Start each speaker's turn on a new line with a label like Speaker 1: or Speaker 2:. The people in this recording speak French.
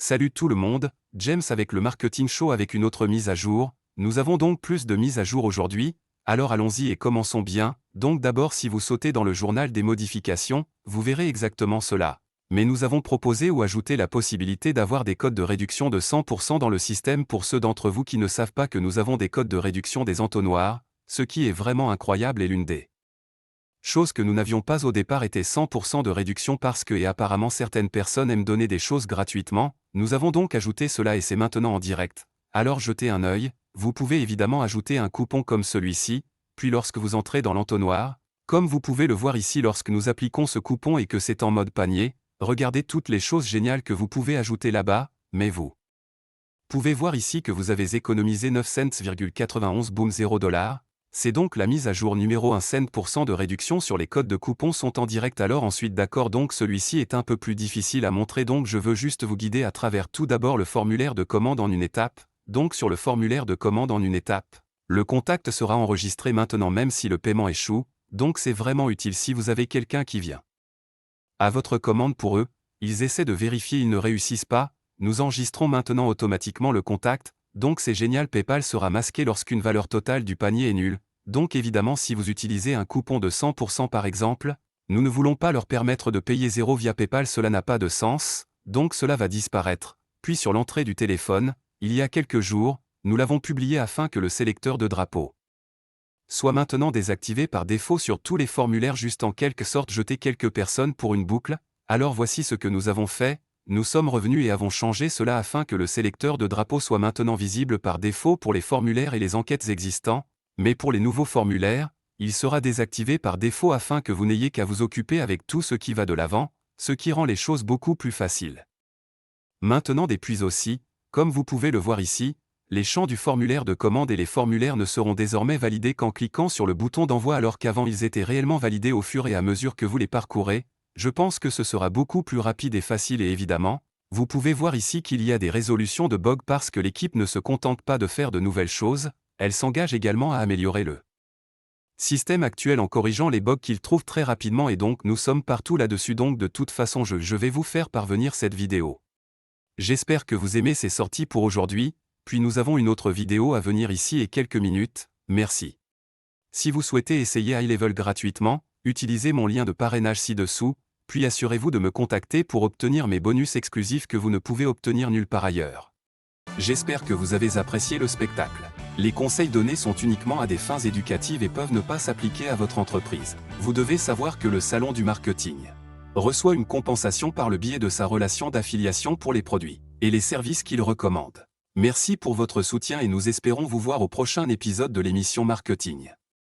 Speaker 1: Salut tout le monde, James avec le Marketing Show avec une autre mise à jour. Nous avons donc plus de mises à jour aujourd'hui, alors allons-y et commençons bien. Donc d'abord si vous sautez dans le journal des modifications, vous verrez exactement cela. Mais nous avons proposé ou ajouté la possibilité d'avoir des codes de réduction de 100% dans le système pour ceux d'entre vous qui ne savent pas que nous avons des codes de réduction des entonnoirs, ce qui est vraiment incroyable et l'une des chose que nous n'avions pas au départ était 100% de réduction parce que et apparemment certaines personnes aiment donner des choses gratuitement, nous avons donc ajouté cela et c'est maintenant en direct. Alors jetez un œil, vous pouvez évidemment ajouter un coupon comme celui-ci, puis lorsque vous entrez dans l'entonnoir, comme vous pouvez le voir ici lorsque nous appliquons ce coupon et que c'est en mode panier, regardez toutes les choses géniales que vous pouvez ajouter là-bas, mais vous pouvez voir ici que vous avez économisé 9 cents,91 boom 0 $. C'est donc la mise à jour numéro 1 cent % de réduction sur les codes de coupons sont en direct alors ensuite d'accord donc celui-ci est un peu plus difficile à montrer donc je veux juste vous guider à travers tout d'abord le formulaire de commande en une étape, donc sur le formulaire de commande en une étape. Le contact sera enregistré maintenant même si le paiement échoue, donc c'est vraiment utile si vous avez quelqu'un qui vient à votre commande pour eux, ils essaient de vérifier ils ne réussissent pas, nous enregistrons maintenant automatiquement le contact, donc c'est génial PayPal sera masqué lorsqu'une valeur totale du panier est nulle, donc évidemment si vous utilisez un coupon de 100% par exemple, nous ne voulons pas leur permettre de payer 0 via PayPal cela n'a pas de sens, donc cela va disparaître. Puis sur l'entrée du téléphone, il y a quelques jours, nous l'avons publié afin que le sélecteur de drapeau soit maintenant désactivé par défaut sur tous les formulaires juste en quelque sorte jeter quelques personnes pour une boucle, alors voici ce que nous avons fait, nous sommes revenus et avons changé cela afin que le sélecteur de drapeau soit maintenant visible par défaut pour les formulaires et les enquêtes existants, mais pour les nouveaux formulaires, il sera désactivé par défaut afin que vous n'ayez qu'à vous occuper avec tout ce qui va de l'avant, ce qui rend les choses beaucoup plus faciles. Maintenant depuis aussi, comme vous pouvez le voir ici, les champs du formulaire de commande et les formulaires ne seront désormais validés qu'en cliquant sur le bouton d'envoi alors qu'avant ils étaient réellement validés au fur et à mesure que vous les parcourez. Je pense que ce sera beaucoup plus rapide et facile et évidemment, vous pouvez voir ici qu'il y a des résolutions de bugs parce que l'équipe ne se contente pas de faire de nouvelles choses, elle s'engage également à améliorer le système actuel en corrigeant les bugs qu'ils trouvent très rapidement et donc nous sommes partout là-dessus donc de toute façon je vais vous faire parvenir cette vidéo. J'espère que vous aimez ces sorties pour aujourd'hui. Puis nous avons une autre vidéo à venir ici et quelques minutes, merci. Si vous souhaitez essayer iLevel gratuitement, utilisez mon lien de parrainage ci-dessous, puis assurez-vous de me contacter pour obtenir mes bonus exclusifs que vous ne pouvez obtenir nulle part ailleurs. J'espère que vous avez apprécié le spectacle. Les conseils donnés sont uniquement à des fins éducatives et peuvent ne pas s'appliquer à votre entreprise. Vous devez savoir que le salon du marketing reçoit une compensation par le biais de sa relation d'affiliation pour les produits et les services qu'il recommande. Merci pour votre soutien et nous espérons vous voir au prochain épisode de l'émission Marketing.